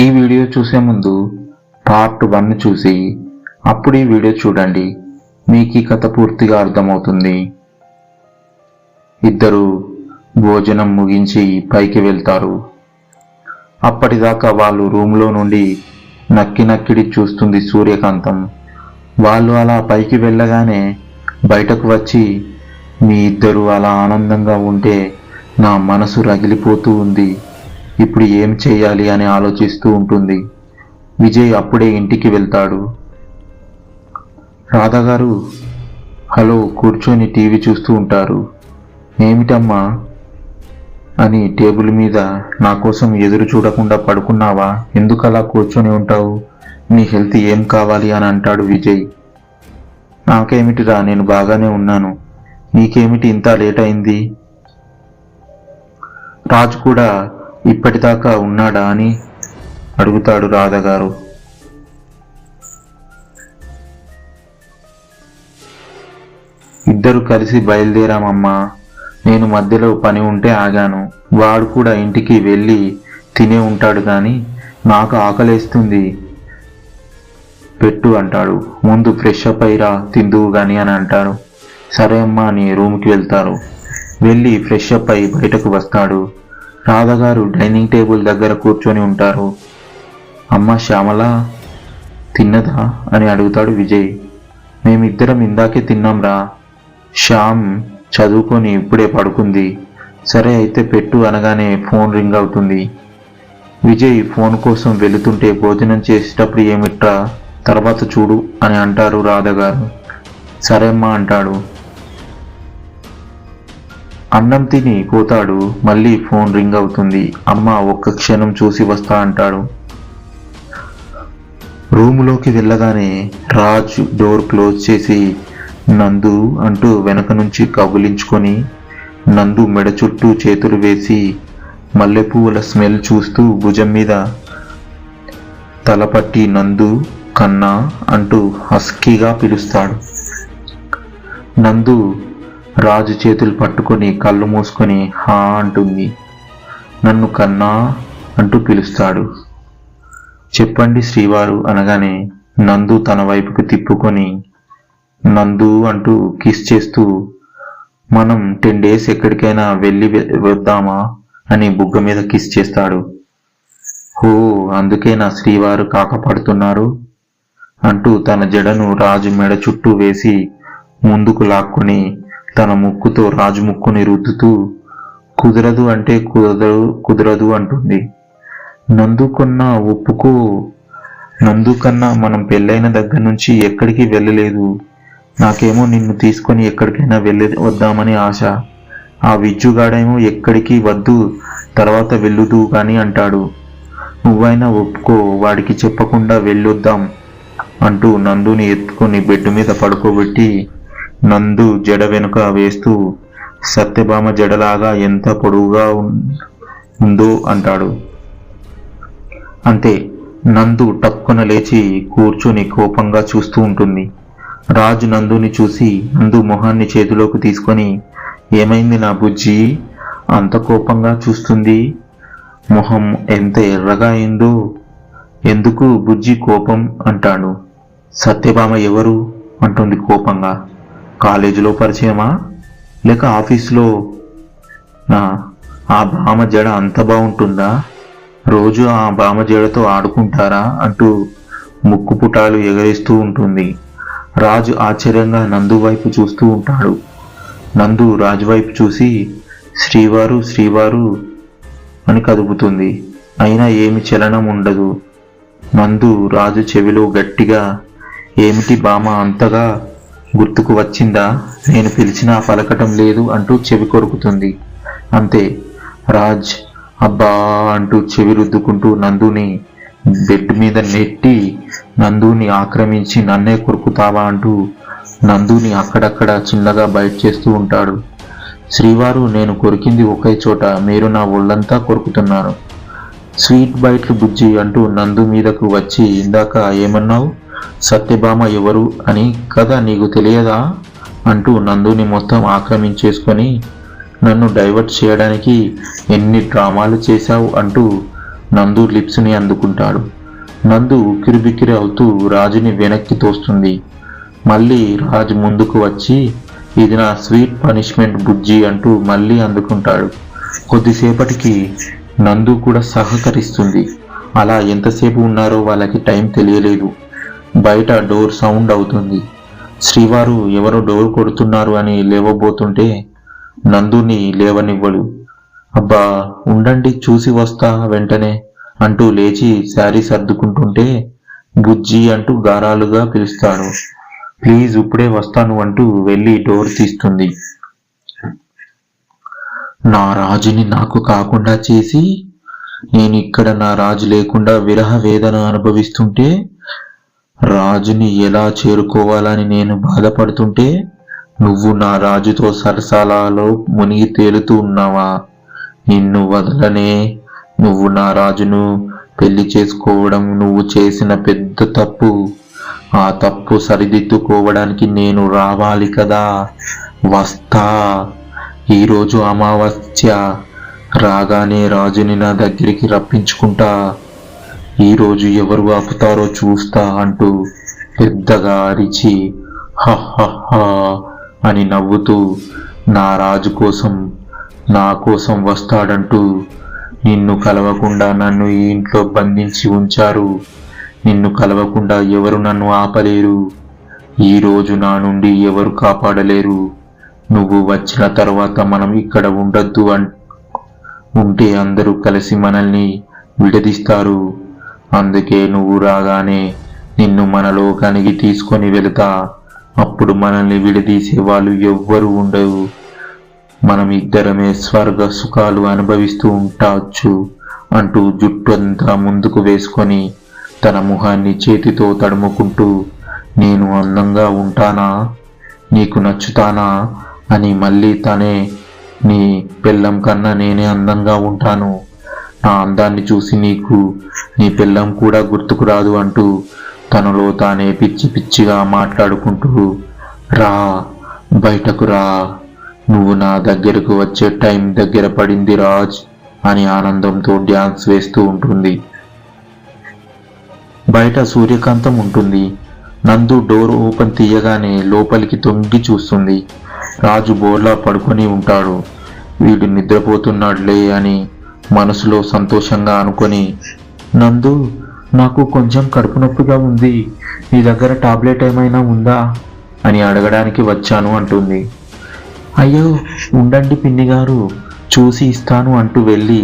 ఈ వీడియో చూసే ముందు పార్ట్ 1 చూసి అప్పుడు ఈ వీడియో చూడండి. మీకు ఈ కథ పూర్తిగా అర్థమవుతుంది. ఇద్దరు భోజనం ముగించి పైకి వెళ్తారు. అప్పటిదాకా వాళ్ళు రూమ్లో నుండి నక్కిడి చూస్తుంది సూర్యకాంతం. వాళ్ళు అలా పైకి వెళ్ళగానే బయటకు వచ్చి, మీ ఇద్దరు అలా ఆనందంగా ఉంటే నా మనసు రగిలిపోతూ ఉంది, ఇప్పుడు ఏం చేయాలి అని ఆలోచిస్తూ ఉంటుంది. విజయ్ అప్పుడే ఇంటికి వెళ్తాడు. రాధగారు హలో కూర్చొని టీవీ చూస్తూ ఉంటారు. ఏమిటమ్మా అని టేబుల్ మీద నా కోసం ఎదురు చూడకుండా పడుకున్నావా? ఎందుకు అలా కూర్చొని ఉంటావు? నీ హెల్త్ ఏం కావాలి అని అంటాడు విజయ్. నాకేమిటిరా, నేను బాగానే ఉన్నాను. నీకేమిటి ఇంత లేట్ అయింది? రాజు కూడా ఇప్పటిదాకా ఉన్నాడా అని అడుగుతాడు రాధగారు. ఇద్దరు కలిసి బయలుదేరామమ్మా. నేను మధ్యలో పని ఉంటే ఆగాను. వాడు కూడా ఇంటికి వెళ్ళి తినే ఉంటాడు కానీ నాకు ఆకలేస్తుంది పెట్టు అంటాడు. ముందు ఫ్రెష్ అప్ అయ్యిరా, తిందువు గాని అని అంటాడు. సరే అమ్మా అని రూమ్కి వెళ్తారు. వెళ్ళి ఫ్రెష్ అప్ అయి బయటకు వస్తాడు. రాధగారు డైనింగ్ టేబుల్ దగ్గర కూర్చొని ఉంటారు. అమ్మ శ్యామల తిన్నదా అని అడుగుతాడు విజయ్. మేమిద్దరం ఇందాకే తిన్నాంరా. శ్యామ్ చదువుకొని ఇప్పుడే పడుకుంది. సరే అయితే పెట్టు అనగానే ఫోన్ రింగ్ అవుతుంది. విజయ్ ఫోన్ కోసం వెళుతుంటే భోజనం చేసేటప్పుడు ఏమిట్రా, తర్వాత చూడు అని అంటారు రాధగారు. సరే అమ్మా అంటాడు. అన్నం తిని పోతాడు. మళ్ళీ ఫోన్ రింగ్ అవుతుంది. అమ్మ ఒక్క క్షణం చూసి వస్తా అంటాడు. రూములోకి వెళ్ళగానే రాజ్ డోర్ క్లోజ్ చేసి నందు అంటూ వెనక నుంచి కబులించుకొని నందు మెడ చుట్టూ చేతులు వేసి మల్లెపూల స్మెల్ చూస్తూ భుజం మీద తలపట్టి నందు కన్నా అంటూ హస్కీగా పిలుస్తాడు. నందు రాజు చేతులు పట్టుకొని కళ్ళు మూసుకొని హా అంటుంది. నన్ను కన్నా అంటూ పిలుస్తాడు. చెప్పండి శ్రీవారు అనగానే నందు తన వైపుకు తిప్పుకొని నందు అంటూ కిస్ చేస్తూ మనం 10 days ఎక్కడికైనా వెళ్ళి వద్దామా అని బుగ్గ మీద కిస్ చేస్తాడు. హో అందుకే నా శ్రీవారు కాకపడుతున్నారు అంటూ తన జడను రాజు మెడ చుట్టూ వేసి ముందుకు లాక్కొని తన ముక్కుతో రాజు ముక్కుని రుద్దుతూ కుదరదు అంటే కుదరదు అంటుంది. నందుకన్నా ఒప్పుకో, నందుకన్నా మనం పెళ్ళైన దగ్గర నుంచి ఎక్కడికి వెళ్ళలేదు. నాకేమో నిన్ను తీసుకొని ఎక్కడికైనా వెళ్ళి వద్దామని ఆశ. ఆ విజ్జుగాడేమో ఎక్కడికి వద్దు, తర్వాత వెళ్ళుదు కానీ అంటాడు. నువ్వైనా ఒప్పుకో, వాడికి చెప్పకుండా వెళ్ళొద్దాం అంటూ నందుని ఎత్తుకొని బెడ్ మీద పడుకోబెట్టి నందు జడ వెనుక వేస్తూ సత్యభామ జడలాగా ఎంత పొడవుగా ఉందో అంటాడు. అంతే, నందు టక్కున లేచి కూర్చొని కోపంగా చూస్తూ ఉంటుంది. రాజు నందుని చూసి నందు మొహాన్ని చేతిలోకి తీసుకొని ఏమైంది నా బుజ్జి, అంత కోపంగా చూస్తుంది? మొహం ఎంత ఎర్రగా అయిందో, ఎందుకు బుజ్జి కోపం అంటాడు. సత్యభామ ఎవరు అంటుంది కోపంగా. కాలేజీలో పరిచయమా లేక ఆఫీసులో? ఆ భామ జడ అంత బాగుంటుందా? రోజు ఆ భామ జడతో ఆడుకుంటారా అంటూ ముక్కు పుటాలు ఎగరేస్తూ ఉంటుంది. రాజు ఆశ్చర్యంగా నందు వైపు చూస్తూ ఉంటాడు. నందు రాజు వైపు చూసి శ్రీవారు శ్రీవారు అని కదుపుతుంది. అయినా ఏమి చలనం ఉండదు. నందు రాజు చెవిలో గట్టిగా ఏమిటి బామ అంతగా గుర్తుకు వచ్చిందా? నేను పిలిచినా పలకటం లేదు అంటూ చెవి కొరుకుతుంది. అంతే, రాజ్ అబ్బా అంటూ చెవి రుద్దుకుంటూ నందుని బెడ్ మీద నెట్టి నందుని ఆక్రమించి నన్నే కొరుకుతావా అంటూ నందుని అక్కడక్కడ చిన్నగా బయట చేస్తూ ఉంటాడు. శ్రీవారు నేను కొరికింది ఒకే చోట, మీరు నా ఒళ్ళంతా కొరుకుతున్నారు. స్వీట్ బైట్లు బుజ్జి అంటూ నందు మీదకు వచ్చి ఇందాక ఏమన్నావు? సత్యభామ ఎవరు అని కదా నీకు తెలియదా అంటూ నందుని మొత్తం ఆక్రమించేసుకొని నన్ను డైవర్ట్ చేయడానికి ఎన్ని డ్రామాలు చేశావు అంటూ నందు లిప్స్ని అందుకుంటాడు. నందు ఉక్కిరిబిక్కిరి అవుతూ రాజుని వెనక్కి తోస్తుంది. మళ్ళీ రాజు ముందుకు వచ్చి, ఇది నా స్వీట్ పనిష్మెంట్ బుజ్జి అంటూ మళ్ళీ అందుకుంటాడు. కొద్దిసేపటికి నందు కూడా సహకరిస్తుంది. అలా ఎంతసేపు ఉన్నారో వాళ్ళకి టైం తెలియలేదు. బయట డోర్ సౌండ్ అవుతుంది. శ్రీవారు ఎవరో డోర్ కొడుతున్నారు అని లేవబోతుంటే నందుని లేవనివ్వడు. అబ్బా ఉండండి, చూసి వస్తా వెంటనే అంటూ లేచి శారీ సర్దుకుంటుంటే బుజ్జి అంటూ గారాలుగా పిలుస్తాడు. ప్లీజ్ ఇప్పుడే వస్తాను అంటూ వెళ్ళి డోర్ తీస్తుంది. నా రాజుని నాకు కాకుండా చేసి నేను ఇక్కడ నా రాజు లేకుండా విరహ వేదన అనుభవిస్తుంటే, రాజుని ఎలా చేరుకోవాలని నేను బాధపడుతుంటే నువ్వు నా రాజుతో సరసాలలో మునిగి తేలుతూ ఉన్నావా? నిన్ను వదలనే. నువ్వు నా రాజును పెళ్లి చేసుకోవడం నువ్వు చేసిన పెద్ద తప్పు. ఆ తప్పు సరిదిద్దుకోవడానికి నేను రావాలి కదా. వస్తా. ఈరోజు అమావాస్య, రాగానే రాజుని నా దగ్గరికి రప్పించుకుంటా. ఈరోజు ఎవరు ఆపుతారో చూస్తా అంటూ పెద్దగా అరిచి హ అని నవ్వుతూ నా రాజు కోసం నా కోసం వస్తాడంటూ, నిన్ను కలవకుండా నన్ను ఈ ఇంట్లో బంధించి ఉంచారు. నిన్ను కలవకుండా ఎవరు నన్ను ఆపలేరు. ఈరోజు నా నుండి ఎవరు కాపాడలేరు. నువ్వు వచ్చిన తర్వాత మనం ఇక్కడ ఉండొద్దు ఉంటే అందరూ కలిసి మనల్ని విడదీస్తారు. అందుకే నువ్వు రాగానే నిన్ను మన లోకానికి తీసుకొని వెళతా. అప్పుడు మనల్ని విడదీసే వాళ్ళు ఎవ్వరూ ఉండరు. మనం ఇద్దరమే స్వర్గ సుఖాలు అనుభవిస్తూ ఉంటాచ్చు అంటూ జుట్టు అంతా ముందుకు వేసుకొని తన ముఖాన్ని చేతితో తడుముకుంటూ, నేను అందంగా ఉంటానా, నీకు నచ్చుతానా అని మళ్ళీ తనే, నీ పెళ్ళం కన్నా నేనే అందంగా ఉంటాను. నా అందాన్ని చూసి నీకు నీ పెళ్ళం కూడా గుర్తుకు రాదు అంటూ తనలో తానే పిచ్చి పిచ్చిగా మాట్లాడుకుంటూ, రా బయటకు రా, నువ్వు నా దగ్గరకు వచ్చే టైం దగ్గర పడింది రాజ్ అని ఆనందంతో డ్యాన్స్ వేస్తూ ఉంటుంది. బయట సూర్యకాంతం ఉంటుంది. నందు డోర్ ఓపెన్ తీయగానే లోపలికి తొంగి చూస్తుంది. రాజు బోర్లా పడుకొని ఉంటాడు. వీడు నిద్రపోతున్నాడులే అని మనసులో సంతోషంగా అనుకొని, నందు నాకు కొంచెం కడుపు నొప్పిగా ఉంది, నీ దగ్గర టాబ్లెట్ ఏమైనా ఉందా అని అడగడానికి వచ్చాను అంటుంది. అయ్యో ఉండండి పిన్ని గారు, చూసి ఇస్తాను అంటూ వెళ్ళి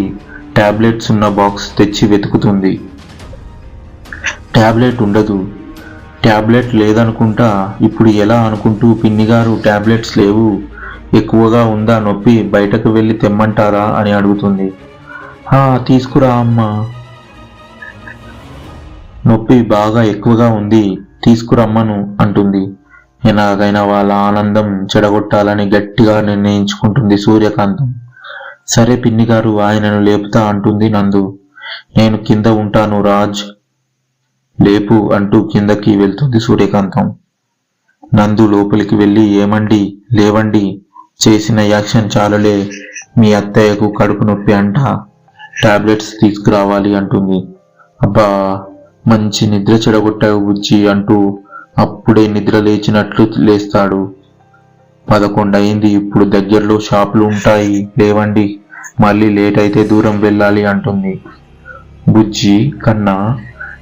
టాబ్లెట్స్ ఉన్న బాక్స్ తెచ్చి వెతుకుతుంది. టాబ్లెట్ ఉండదు. టాబ్లెట్ లేదనుకుంటా. ఇప్పుడు ఎలా అనుకుంటూ, పిన్ని గారు టాబ్లెట్స్ లేవు, ఎక్కువగా ఉందా నొప్పి, బయటకు వెళ్ళి తెమ్మంటారా అని అడుగుతుంది. తీసుకురా అమ్మా, నొప్పి బాగా ఎక్కువగా ఉంది, తీసుకురమ్మను అంటుంది. ఎలాగైనా వాళ్ళ ఆనందం చెడగొట్టాలని గట్టిగా నిర్ణయించుకుంటుంది సూర్యకాంతం. సరే పిన్ని గారు, ఆయనను లేపుతా అంటుంది నందు. నేను కింద ఉంటాను రాజ్, లేపు అంటూ కిందకి వెళ్తుంది సూర్యకాంతం. నందు లోపలికి వెళ్ళి, ఏమండి లేవండి, చేసిన యాక్షన్ చాలులే, మీ అత్తయ్యకు కడుపు నొప్పి అంట, టాబ్లెట్స్ తీసుకురావాలి అంటుంది. అబ్బా మంచి నిద్ర చెడగొట్టావు బుజ్జి అంటూ అప్పుడే నిద్ర లేచినట్లు లేస్తాడు. 11 అయింది, ఇప్పుడు దగ్గరలో షాపులు ఉంటాయి, లేవండి, మళ్ళీ లేట్ అయితే దూరం వెళ్ళాలి అంటుంది. బుజ్జి కన్నా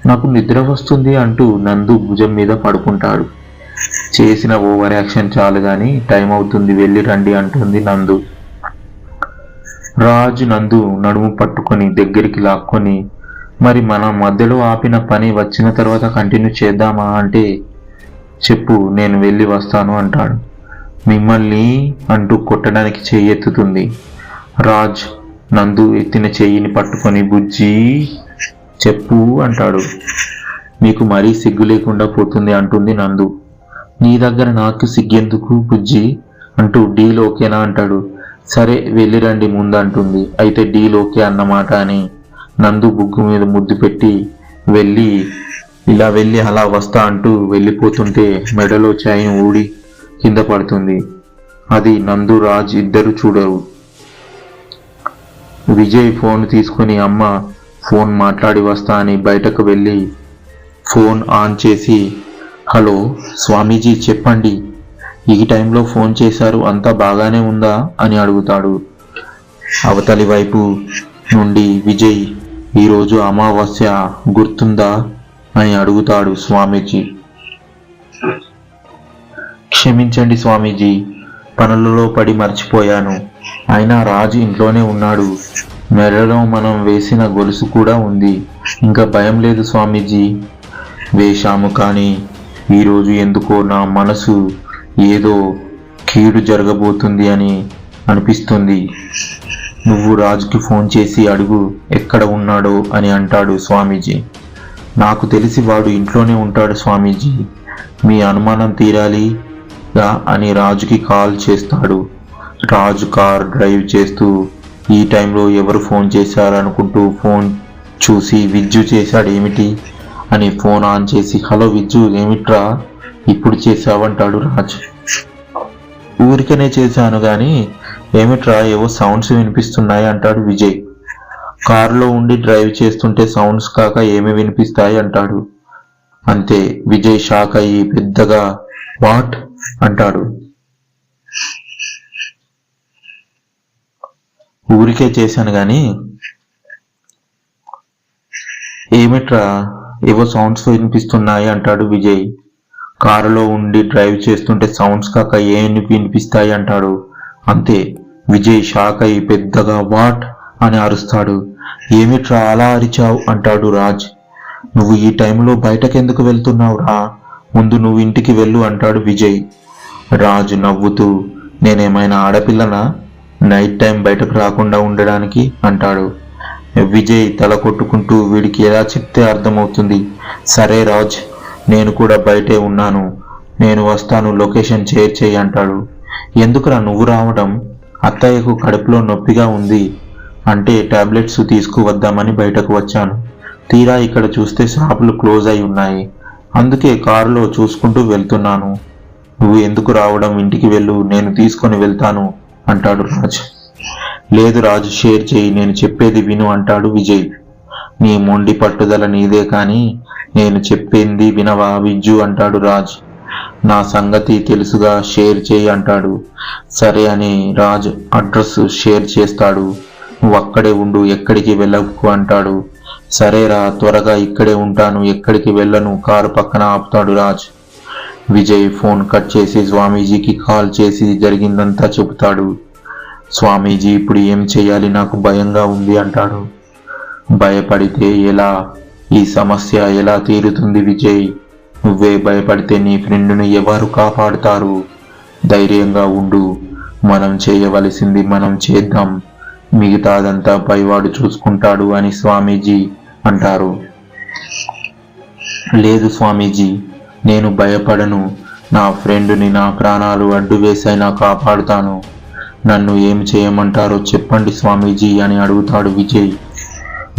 నాకు నిద్ర వస్తుంది అంటూ నందు భుజం మీద పడుకుంటాడు. చేసిన ఓవర్ యాక్షన్ చాలు గాని టైం అవుతుంది, వెళ్ళి రండి అంటుంది నందు. రాజు నందు నడుము పట్టుకొని దగ్గరికి లాక్కొని, మరి మనం మధ్యలో ఆపిన పని వచ్చిన తర్వాత కంటిన్యూ చేద్దామా అంటే, చెప్పు నేను వెళ్ళి వస్తాను అంటాడు. మిమ్మల్ని అంటూ కొట్టడానికి చెయ్యి ఎత్తుతుంది. రాజ్ నందు ఎత్తిన చెయ్యిని పట్టుకొని, బుజ్జి చెప్పు అంటాడు. మీకు మరీ సిగ్గు లేకుండా పోతుంది అంటుంది నందు. నీ దగ్గర నాకు సిగ్గెందుకు బుజ్జి అంటూ, డీల్ ఓకేనా అంటాడు. సరే వెళ్ళిరండి ముందు అంటుంది. అయితే డీల్ ఓకే అన్నమాట అని నందు బుగ్గు మీద ముద్దు పెట్టి వెళ్ళి అలా వస్తా అంటూ వెళ్ళిపోతుంటే మెడలో చైన్ ఊడి కింద పడుతుంది. అది నందు రాజ్ ఇద్దరు చూడరు. విజయ్ ఫోన్ తీసుకొని, అమ్మ ఫోన్ మాట్లాడి వస్తా అని బయటకు వెళ్ళి ఫోన్ ఆన్ చేసి, హలో స్వామీజీ చెప్పండి, ఈ టైంలో ఫోన్ చేశారు, అంతా బాగానే ఉందా అని అడుగుతాడు. అవతలి వైపు నుండి విజయ్, ఈరోజు అమావాస్య గుర్తుందా అని అడుగుతాడు స్వామీజీ. క్షమించండి స్వామీజీ, పనులలో పడి మర్చిపోయాను. అయినా రాజు ఇంట్లోనే ఉన్నాడు, మెడలో మనం వేసిన గొలుసు కూడా ఉంది, ఇంకా భయం లేదు స్వామీజీ. వేశాము, కానీ ఈరోజు ఎందుకో నా మనసు ఏదో కీడు జరగబోతుంది అని అనిపిస్తుంది. నువ్వు రాజుకి ఫోన్ చేసి అడుగు ఎక్కడ ఉన్నాడో అని అంటాడు స్వామీజీ. నాకు తెలిసి వాడు ఇంట్లోనే ఉంటాడు స్వామీజీ, మీ అనుమానం తీరాలిగా అని రాజుకి కాల్ చేస్తాడు. రాజు కార్ డ్రైవ్ చేస్తూ ఈ టైంలో ఎవరు ఫోన్ చేశారనుకుంటూ ఫోన్ చూసి విజ్జు చేశాడేమిటి అని ఫోన్ ఆన్ చేసి, హలో విజ్జు, ఏమిట్రా ఇప్పుడు చేశావంటాడు రాజు. ఊరికనే చేశాను కానీ ఏమిట్రా ఏవో సౌండ్స్ వినిపిస్తున్నాయి అంటాడు విజయ్. కారులో ఉండి డ్రైవ్ చేస్తుంటే సౌండ్స్ కాక ఏమి వినిపిస్తాయి అంటాడు. అంతే, విజయ్ షాక్ అయ్యి పెద్దగా వాట్ అంటాడు. ఊరికే చేశాను గాని ఏమిట్రా ఏవో సౌండ్స్ వినిపిస్తున్నాయి అంటాడు విజయ్. కారులో ఉండి డ్రైవ్ చేస్తుంటే సౌండ్స్ కాక ఏమి వినిపిస్తాయి అంటాడు. అంతే, విజయ్ షాక్ అయి పెద్దగా వాట్ అని అరుస్తాడు. ఏమిట్రా అలా అరిచావు అంటాడు రాజ్. నువ్వు ఈ టైంలో బయటకెందుకు వెళ్తున్నావురా, ముందు నువ్వు ఇంటికి వెళ్ళు అంటాడు విజయ్. రాజు నవ్వుతూ, నేనేమైనా ఆడపిల్లనా నైట్ టైం బయటకు రాకుండా ఉండడానికి అంటాడు. విజయ్ తల కొట్టుకుంటూ, వీడికి ఎలా చెప్తే అర్థమవుతుంది, సరే రాజ్ నేను కూడా బయటే ఉన్నాను, నేను వస్తాను, లొకేషన్ షేర్ చేయి అంటాడు. ఎందుకురా నువ్వు రావడం, అత్తయ్యకు కడుపులో నొప్పిగా ఉంది అంటే టాబ్లెట్స్ తీసుకువద్దామని బయటకు వచ్చాను. తీరా ఇక్కడ చూస్తే షాపులు క్లోజ్ అయి ఉన్నాయి, అందుకే కారులో చూసుకుంటూ వెళ్తున్నాను. నువ్వు ఎందుకు రావడం, ఇంటికి వెళ్ళు, నేను తీసుకొని వెళ్తాను అంటాడు రాజ్. లేదు రాజు, షేర్ చేయి, నేను చెప్పేది విను అంటాడు విజయ్. నీ మొండి పట్టుదల నీదే, కానీ నేను చెప్పింది వినవా విజ్జు అంటాడు రాజ్. నా సంగతి తెలుసుగా, షేర్ చేయి అంటాడు. సరే అని రాజ్ అడ్రస్ షేర్ చేస్తాడు. నువ్వు అక్కడే ఉండు, ఎక్కడికి వెళ్ళకు అంటాడు. సరేరా, త్వరగా ఇక్కడే ఉంటాను, ఎక్కడికి వెళ్ళను, కారు పక్కన ఆపుతాడు రాజ్. విజయ్ ఫోన్ కట్ చేసి స్వామీజీకి కాల్ చేసి జరిగిందంతా చెబుతాడు. స్వామీజీ, ఇప్పుడు ఏం చేయాలి, నాకు భయంగా ఉంది అంటాడు. భయపడితే ఎలా, ఈ సమస్య ఎలా తీరుతుంది విజయ్, నువ్వే భయపడితే నీ ఫ్రెండ్ను ఎవరు కాపాడుతారు, ధైర్యంగా ఉండు, మనం చేయవలసింది మనం చేద్దాం, మిగతాదంతా పైవాడు చూసుకుంటాడు అని స్వామీజీ అంటారు. లేదు స్వామీజీ, నేను భయపడను, నా ఫ్రెండ్ని నా ప్రాణాలు అడ్డు వేసైనా కాపాడుతాను, నన్ను ఏం చేయమంటారో చెప్పండి స్వామీజీ అని అడుగుతాడు విజయ్.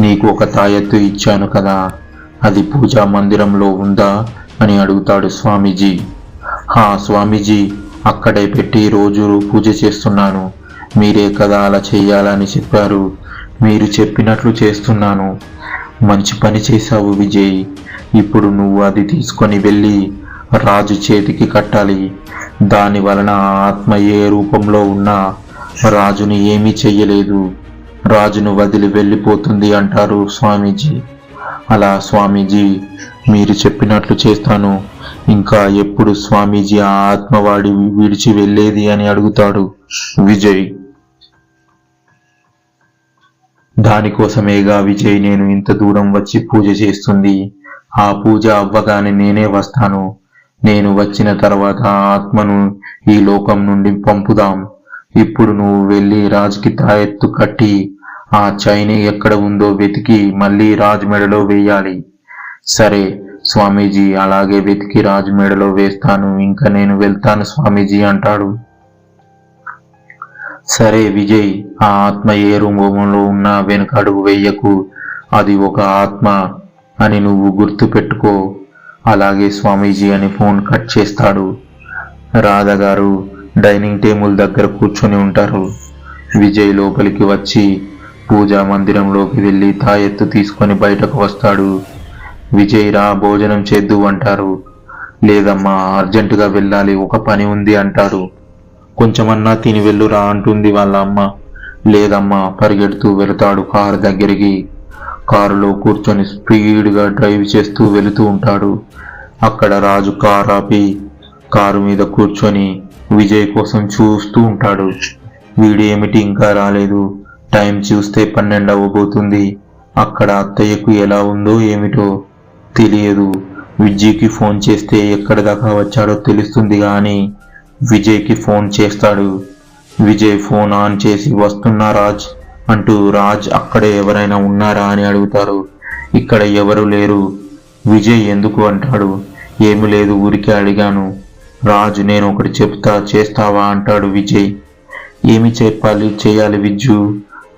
నీకు ఒక తాయెత్తు ఇచ్చాను కదా, అది పూజా మందిరంలో ఉందా అని అడుగుతాడు స్వామీజీ. హా స్వామీజీ, అక్కడే పెట్టి రోజు పూజ చేస్తున్నాను, మీరే కదా అలా చెయ్యాలని చెప్పారు, మీరు చెప్పినట్లు చేస్తున్నాను. మంచి పని చేశావు విజయ్, ఇప్పుడు నువ్వు అది తీసుకొని వెళ్ళి రాజు చేతికి కట్టాలి, దాని వలన ఆత్మ ఏ రూపంలో ఉన్నా రాజుని ఏమీ చెయ్యలేదు, రాజును వదిలి వెళ్ళిపోతుంది అంటారు స్వామీజీ. అలా స్వామీజీ, మీరు చెప్పినట్లు చేస్తాను, ఇంకా ఎప్పుడు స్వామీజీ ఆ ఆత్మవాడి విడిచి వెళ్ళేది అని అడుగుతాడు విజయ్. దానికోసమేగా విజయ్ నేను ఇంత దూరం వచ్చి పూజ చేస్తుంది, ఆ పూజ అవ్వగానే నేనే వస్తాను, నేను వచ్చిన తర్వాత ఆ ఆత్మను ఈ లోకం నుండి పంపుదాం. ఇప్పుడు నువ్వు వెళ్ళి రాజుకి తాయెత్తు కట్టి ఆ చైన్ ఎక్కడ ఉందో వెతికి మళ్ళీ రాజు మెడలో వేయాలి. సరే స్వామీజీ, అలాగే వెతికి రాజు మెడలో వేస్తాను, ఇంకా నేను వెళ్తాను స్వామీజీ అంటాడు. సరే విజయ్, ఆ ఆత్మ ఏ రూపంలో ఉన్నా వెనుకడుగు వెయ్యకు, అది ఒక ఆత్మ అని నువ్వు గుర్తు పెట్టుకో. అలాగే స్వామీజీ అని ఫోన్ కట్ చేస్తాడు. రాధ గారు డైనింగ్ టేబుల్ దగ్గర కూర్చొని ఉంటారు. విజయ్ లోపలికి వచ్చి, పూజా మందిరంలోకి వెళ్ళి తాయెత్తు తీసుకొని బయటకు వస్తాడు. విజయ్ రా భోజనం చేద్దు అంటారు. లేదమ్మా అర్జెంటుగా వెళ్ళాలి, ఒక పని ఉంది అంటాడు. కొంచెమన్నా తిని వెళ్ళురా అంటుంది వాళ్ళ అమ్మ. లేదమ్మా పరిగెడుతూ వెళతాడు కారు దగ్గరికి. కారులో కూర్చొని స్పీడ్గా డ్రైవ్ చేస్తూ వెళుతూ ఉంటాడు. అక్కడ రాజు కారు ఆపి కారు మీద కూర్చొని విజయ్ కోసం చూస్తూ ఉంటాడు. వీడు ఏమిటి ఇంకా రాలేదు, టైం చూస్తే 12 అవ్వబోతుంది. అక్కడ అత్తయ్యకు ఎలా ఉందో ఏమిటో తెలియదు. విజయ్కి ఫోన్ చేస్తే ఎక్కడి దాకా వచ్చాడో తెలుస్తుంది కానీ విజయ్కి ఫోన్ చేస్తాడు. విజయ్ ఫోన్ ఆన్ చేసి వస్తున్నా రాజ్ అంటూ రాజ్ అక్కడే ఎవరైనా ఉన్నారా అని అడుగుతారు. ఇక్కడ ఎవరు లేరు. విజయ్ ఎందుకు అంటాడు. ఏమి లేదు ఊరికే అడిగాను. రాజు నేను ఒకటి చెప్తా చేస్తావా అంటాడు విజయ్. ఏమి చేయాలి విజ్జు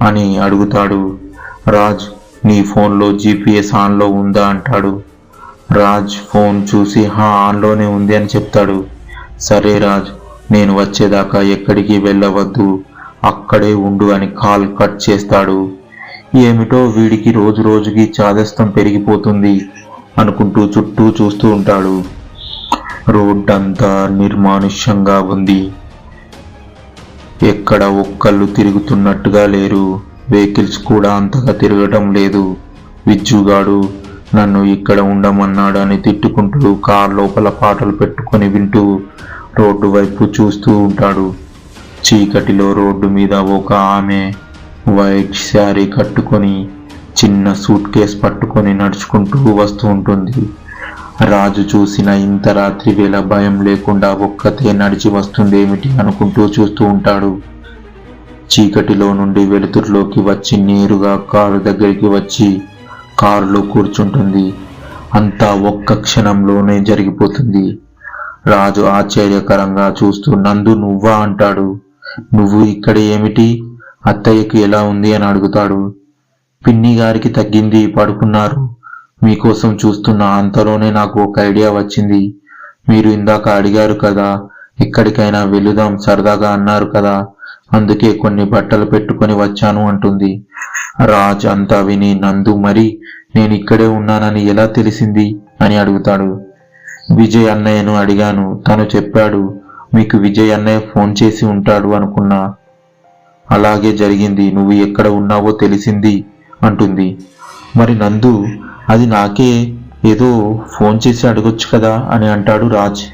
అని అడుగుతాడు. రాజ్ నీ ఫోన్లో GPS ఆన్లో ఉందా అంటాడు. రాజ్ ఫోన్ చూసి ఆన్లోనే ఉంది అని చెప్తాడు. సరే రాజ్ నేను వచ్చేదాకా ఎక్కడికి వెళ్ళవద్దు, అక్కడే ఉండు అని కాల్ కట్ చేస్తాడు. ఏమిటో వీడికి రోజు రోజుకి చాదస్తం పెరిగిపోతుంది అనుకుంటూ చుట్టూ చూస్తూ ఉంటాడు. రోడ్డంతా నిర్మానుష్యంగా ఉంది. ఎక్కడ ఒక్కళ్ళు తిరుగుతున్నట్టుగా లేరు. వెహికల్స్ కూడా అంతగా తిరగటం లేదు. విజ్జుగాడు నన్ను ఇక్కడ ఉండమన్నాడు అని తిట్టుకుంటూ కార్ లోపల పాటలు పెట్టుకొని వింటూ రోడ్డు వైపు చూస్తూ ఉంటాడు. చీకటిలో రోడ్డు మీద ఒక ఆమె వైట్ శారీ కట్టుకొని చిన్న సూట్ కేస్ పట్టుకొని నడుచుకుంటూ వస్తూ ఉంటుంది. రాజు చూసిన ఇంత రాత్రి వేళ భయం లేకుండా ఒక్కతే నడిచి వస్తుందేమిటి అనుకుంటూ చూస్తూ ఉంటాడు. చీకటిలో నుండి వెలుతురులోకి వచ్చి నేరుగా కారు దగ్గరికి వచ్చి కారులో కూర్చుంటుంది. అంతా ఒక్క క్షణంలోనే జరిగిపోతుంది. రాజు ఆశ్చర్యకరంగా చూస్తూ నందు నువ్వా అంటాడు. నువ్వు ఇక్కడ ఏమిటి, అత్తయ్యకి ఎలా ఉంది అని అడుగుతాడు. పిన్ని గారికి తగ్గింది, పడుకున్నారు, మీకోసం చూస్తున్నా. అంతలోనే నాకు ఒక ఐడియా వచ్చింది. మీరు ఇందాక అడిగారు కదా ఎక్కడికైనా వెళుదాం సరదాగా అన్నారు కదా, అందుకే కొన్ని బట్టలు పెట్టుకొని వచ్చాను అంటుంది. రాజ్ అంతా విని నందు మరి నేను ఇక్కడే ఉన్నానని ఎలా తెలిసింది అని అడుగుతాడు. విజయ్ అన్నయ్యను అడిగాను, తను చెప్పాడు. మీకు విజయ్ అన్నయ్య ఫోన్ చేసి ఉంటాడు అనుకున్నా. అలాగే జరిగింది, నువ్వు ఎక్కడ ఉన్నావో తెలిసింది అంటుంది. మరి నందు అది నాకే ఏదో ఫోన్ చేసి అడగొచ్చు కదా అని అంటాడు రాజ్.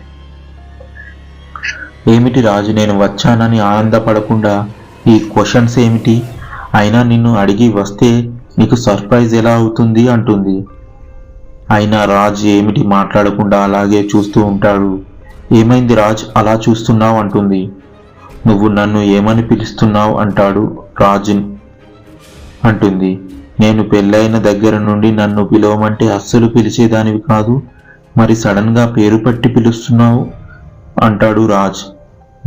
ఏమిటి రాజు నేను వచ్చానని ఆనందపడకుండా ఈ క్వశ్చన్స్ ఏమిటి, అయినా నిన్ను అడిగి వస్తే నీకు సర్ప్రైజ్ ఎలా అవుతుంది అంటుంది. అయినా రాజ్ ఏమిటి మాట్లాడకుండా అలాగే చూస్తూ ఉంటాడు. ఏమైంది రాజ్ అలా చూస్తున్నావు అంటుంది. నువ్వు నన్ను ఏమని పిలుస్తున్నావు అంటాడు. రాజ్ అంటుంది, నేను పెళ్ళైన దగ్గర నుండి నన్ను పిలవమంటే అస్సలు పిలిచేదానివి కాదు, మరి సడన్ గా పేరు పట్టి పిలుస్తున్నావు అంటాడు రాజ్.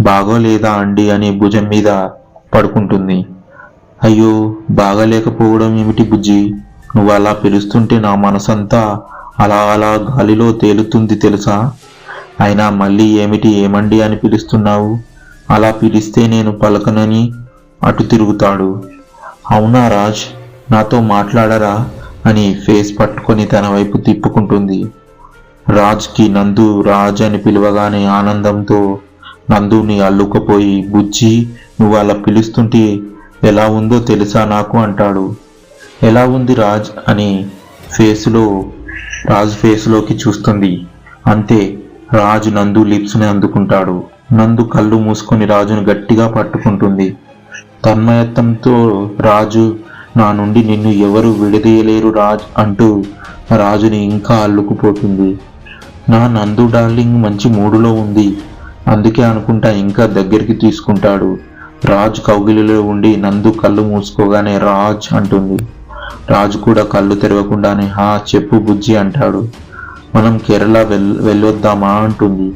బాగోలేదా అండి అని భుజం మీద పడుకుంటుంది. అయ్యో బాగాలేకపోవడం ఏమిటి బుజ్జి, నువ్వు అలా పిలుస్తుంటే నా మనసంతా అలా అలా గాలిలో తేలుతుంది తెలుసా. అయినా మళ్ళీ ఏమిటి ఏమండి అని పిలుస్తున్నావు, అలా పిలిస్తే నేను పలకనని అటు తిరుగుతాడు. అవునా రాజ్ నాతో మాట్లాడరా అని ఫేస్ పట్టుకొని తన వైపు తిప్పుకుంటుంది. రాజ్కి నందు రాజ్ అని పిలవగానే ఆనందంతో నందుని అల్లుకపోయి బుజ్జి నువ్వు అలా పిలుస్తుంటే ఎలా ఉందో తెలుసా నాకు అంటాడు. ఎలా ఉంది రాజ్ అని రాజు ఫేస్లోకి చూస్తుంది. అంతే రాజు నందు లిప్స్ని అందుకుంటాడు. నందు కళ్ళు మూసుకొని రాజును గట్టిగా పట్టుకుంటుంది. తన్మయత్వంతో రాజు నా నుండి నిన్ను ఎవరు విడదీయలేరు రాజ్ అంటూ రాజుని ఇంకా అల్లుకుపోతుంది. నా నందు డార్లింగ్ మంచి మూడులో ఉంది, అందుకే అనుకుంటా ఇంకా దగ్గరికి తీసుకుంటాడు. రాజు కౌగిలిలో ఉండి నందు కళ్ళు మూసుకోగానే రాజ్ అంటుంది. రాజు కూడా కళ్ళు తెరవకుండానే చెప్పు బుజ్జి అంటాడు. మనం కేరళ వెళ్ళొద్దామా అంటుంది.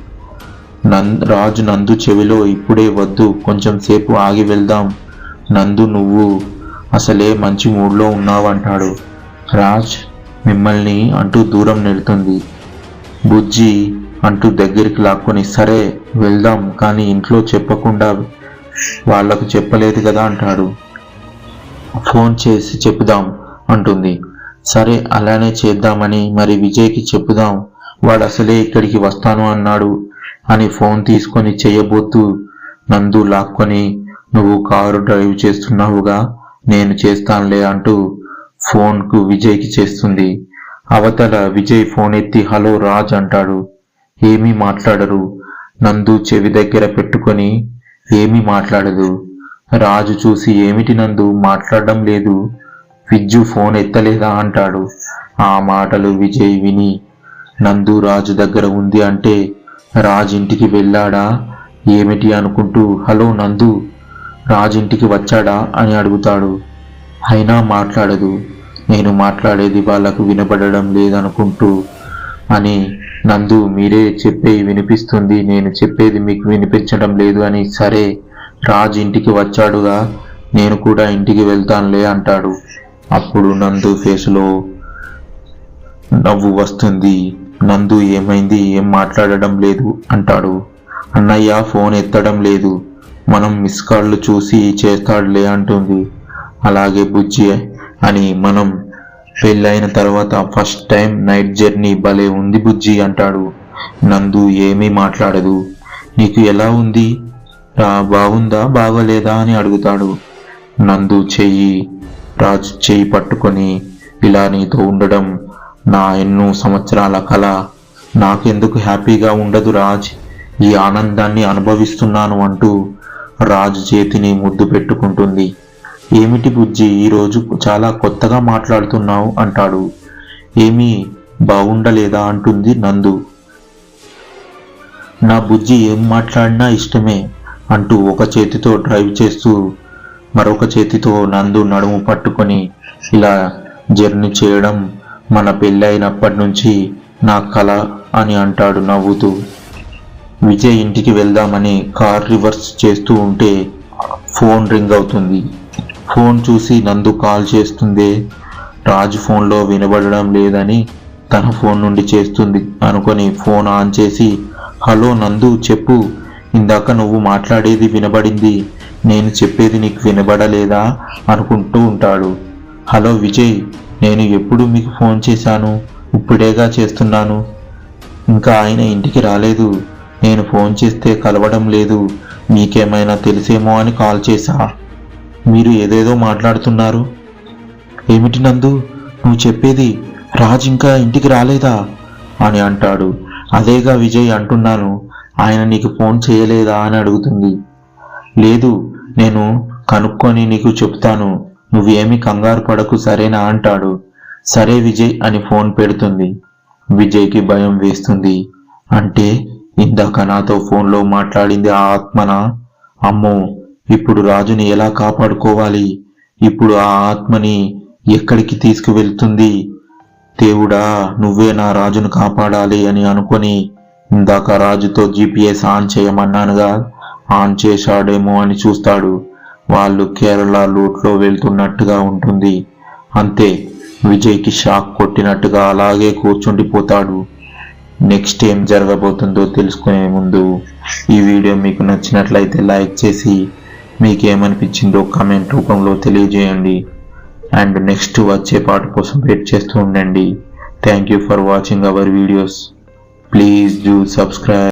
రాజు నందు చెవిలో ఇప్పుడే వద్దు, కొంచెం సేపు ఆగి వెళ్దాం, నందు నువ్వు అసలే మంచి మూడ్లో ఉన్నావు అంటాడు. రాజ్ మిమ్మల్ని అంటూ దూరం నెడుతుంది. బుజ్జి అంటూ దగ్గరికి లాక్కొని సరే వెళ్దాం కానీ ఇంట్లో చెప్పకుండా వాళ్లకు చెప్పలేదు కదా అంటాడు. ఫోన్ చేసి చెప్పుదాం అంటుంది. సరే అలానే చేద్దామని మరి విజయ్కి చెప్పుదాం, వాడు అసలే ఇక్కడికి వస్తాను అన్నాడు అని ఫోన్ తీసుకొని చేయబోతూ నందు లాక్కొని, నువ్వు కారు డ్రైవ్ చేస్తున్నావుగా, నేను చేస్తానులే అంటూ ఫోన్కు విజయ్కి చేస్తుంది. అవతల విజయ్ ఫోన్ ఎత్తి హలో రాజ్ అంటాడు. ఏమీ మాట్లాడరు. నందు చెవి దగ్గర పెట్టుకొని ఏమీ మాట్లాడదు. రాజు చూసి ఏమిటి నందు మాట్లాడడం లేదు, విజ్జు ఫోన్ ఎత్తలేదా అంటాడు. ఆ మాటలు విజయ్ విని నందు రాజు దగ్గర ఉంది అంటే రాజ్ ఇంటికి వెళ్ళాడా ఏమిటి అనుకుంటూ హలో నందు, రాజ్ ఇంటికి వచ్చాడా అని అడుగుతాడు. అయినా మాట్లాడదు. నేను మాట్లాడేది వాళ్ళకు వినపడడం లేదనుకుంటూ అని నందు మీరే చెప్పేది వినిపిస్తుంది, నేను చెప్పేది మీకు వినిపించడం లేదు అని. సరే రాజ్ ఇంటికి వచ్చాడుగా, నేను కూడా ఇంటికి వెళ్తానులే అంటాడు. అప్పుడు నందు ఫేసులో నవ్వు వస్తుంది. నందు ఏమైంది, ఏం మాట్లాడడం లేదు అంటాడు. అన్నయ్య ఫోన్ ఎత్తడం లేదు, మనం మిస్ కాళ్ళు చూసి చేస్తాడులే అంటుంది. అలాగే బుజ్జి అని, మనం పెళ్ళైన తర్వాత ఫస్ట్ టైం నైట్ జర్నీ భలే ఉంది బుజ్జి అంటాడు. నందు ఏమీ మాట్లాడదు. నీకు ఎలా ఉంది, బాగుందా బాగోలేదా అని అడుగుతాడు. నందు రాజు చెయ్యి పట్టుకొని, ఇలా నీతో ఉండడం నా ఎన్నో సంవత్సరాల కల, నాకెందుకు హ్యాపీగా ఉండదు రాజ్, ఈ ఆనందాన్ని అనుభవిస్తున్నాను అంటూ రాజు చేతిని ముద్దు పెట్టుకుంటుంది. ఏమిటి బుజ్జి ఈరోజు చాలా కొత్తగా మాట్లాడుతున్నావు అంటాడు. ఏమీ బాగుండలేదా అంటుంది నందు. నా బుజ్జి ఏం మాట్లాడినా ఇష్టమే అంటూ ఒక చేతితో డ్రైవ్ చేస్తూ మరొక చేతితో నందు నడుము పట్టుకొని, ఇలా జర్నీ చేయడం మన పెళ్ళైనప్పటి నుంచి నా కల అని అంటాడు నవ్వుతూ. విజయ్ ఇంటికి వెళ్దామని కార్ రివర్స్ చేస్తూ ఉంటే ఫోన్ రింగ్ అవుతుంది. ఫోన్ చూసి నందు కాల్ చేస్తుందే, రాజు ఫోన్లో వినబడడం లేదని తన ఫోన్ నుండి చేస్తుంది అనుకొని ఫోన్ ఆన్ చేసి, హలో నందు చెప్పు, ఇందాక నువ్వు మాట్లాడేది వినబడింది, నేను చెప్పేది నీకు వినబడలేదా అనుకుంటూ ఉంటాడు. హలో విజయ్, నేను ఎప్పుడు మీకు ఫోన్ చేశాను, ఇప్పుడేగా చేస్తున్నాను, ఇంకా ఆయన ఇంటికి రాలేదు, నేను ఫోన్ చేస్తే కలవడం లేదు, మీకేమైనా తెలిసేమో అని కాల్ చేశా, మీరు ఏదేదో మాట్లాడుతున్నారు. ఏమిటి నందు నువ్వు చెప్పేది, రాజ్ ఇంకా ఇంటికి రాలేదా అని అంటాడు. అదేగా విజయ్ అంటున్నాను, ఆయన నీకు ఫోన్ చేయలేదా అని అడుగుతుంది. లేదు, నేను కనుక్కొని నీకు చెప్తాను, నువ్వేమీ కంగారు పడకు సరేనా అంటాడు. సరే విజయ్ అని ఫోన్ పెడుతుంది. విజయ్కి భయం వేస్తుంది. అంటే ఇందాక నాతో ఫోన్లో మాట్లాడింది ఆ ఆత్మనా? అమ్మో, ఇప్పుడు రాజుని ఎలా కాపాడుకోవాలి, ఇప్పుడు ఆ ఆత్మని ఎక్కడికి తీసుకువెళ్తుంది, దేవుడా నువ్వే నా రాజును కాపాడాలి అని అనుకొని ఇందాక రాజుతో GPS ఆన్ చేయమన్నానుగా, ఆన్ చేశాడేమో అని చూస్తాడు. వాళ్ళు కేరళ లూట్లో వెళ్తున్నట్టుగా ఉంటుంది. అంతే, విజయ్కి షాక్ కొట్టినట్టుగా అలాగే కూర్చుండిపోతాడు. నెక్స్ట్ ఏం జరగబోతుందో తెలుసుకునే ముందు ఈ వీడియో మీకు నచ్చినట్లయితే లైక్ చేసి మీకేమనిపించిందో కామెంట్ రూపంలో తెలియజేయండి. అండ్ నెక్స్ట్ వచ్చే పాట కోసం వెయిట్ చేస్తూ ఉండండి. Thank you for watching our videos. Please do subscribe.